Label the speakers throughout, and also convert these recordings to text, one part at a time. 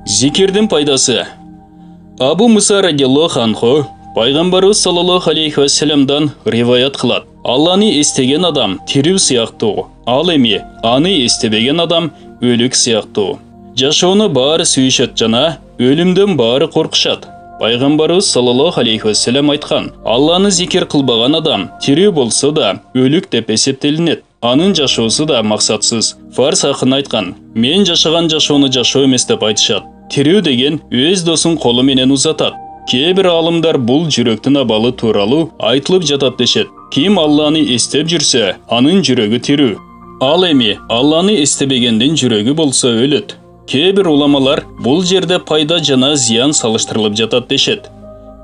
Speaker 1: Zikirдің пайдасы. Абу Мұса радиаллаху анху пайғамбарыбыз саллаллаху алейхи вассаламдан риваят қылады. Алланы естеген адам тірі сияқты, ал эми аны естебеген адам өлік сияқты. Жашауны бары сүйішет жана, өлімден бары қорқышат. Пайғамбарыбыз саллаллаху алейхи вассалам айтқан, Алланы зикир қылбаған адам тірі болса да өлік деп есептелінеді. Анын жашаусы да мақсатсыз. Фарс ақын айтқан, мен жашаған жашауны жашау емес деп айтышат. Тирүү деген өз досын қолы менен узатат. Кейбір алымдар бұл жүректің абалы туралы айтылып жатат дешет. Ким Алланы естеп жүрсе, анын жүрегі тирүү. Ал эми Алланы естебегендин жүрегі болса өлөт. Кейбір уламалар бұл жерде пайда жана зиян салыштырылып жатат дешет.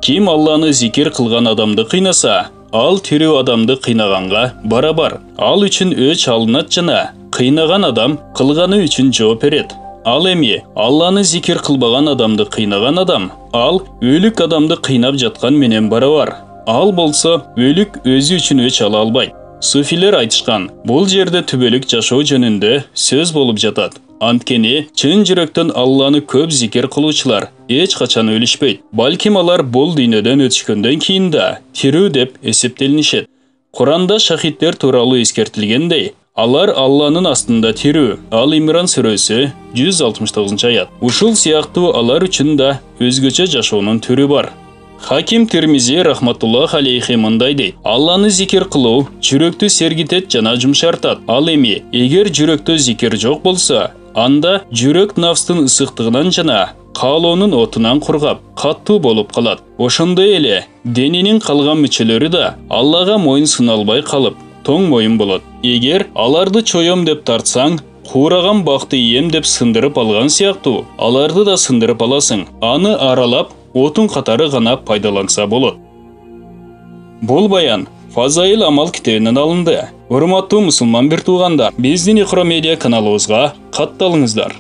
Speaker 1: Ким Алланы зикир кылган адамды кыйнаса, ал тирүү адамды кыйнаганга барабар. Ал үчүн өч алынат жана кыйнаган адам кылганы үчүн жооп берет. Ал эми Алланы зикир кылбаган адамды кыйнаган адам, ал өлүк адамды кыйнап жаткан менен барабар. Ал болсо өлүк өзү үчүн өч ала албайт. Суфилер айтышкан, бул жерде түбөлүк жашоо жөнүндө сөз болуп жатат. Анткени чын жүрөктөн Алланы көп зикир кылуучулар эч качан өлүшпөйт. Балким алар бул дүйнөдөн өтүшкөндөн кийин да тирүү деп эсептелинишет. Куранда шахиддер тууралуу эскертилгендей, алар Алланын астында тирүү. Ал Имран сүрөсү 169 аят. Ушул сыяктуу алар үчүн да өзгөчө жашоонун түрү бар. Хаким Тирмизи рахматуллах алейхи мындай дейт: Алланы зикир кылуу жүрөктү сергитет жана жумшартат. Ал эми эгер жүрөктө зикир жок болсо, анда жүрөк нафстын ысыктыгынан жана каалоонун отунан кургап, каттуу болуп калат. Ошондой эле дененин калган мүчөлөрү да Аллага моюн суналбай калып, тоң моюн болот. Эгер аларды чоём деп тартсаң, куураган бакты ием деп сындырып алган сыяктуу, аларды да сындырып аласың. Аны аралап, отун катары гана пайдаланса болот. Бул баян Фазаил Амал китебинен алынды. Урматтуу мусулман бир туугандар, биздин Икро медиа каналыбызга катталыңыздар.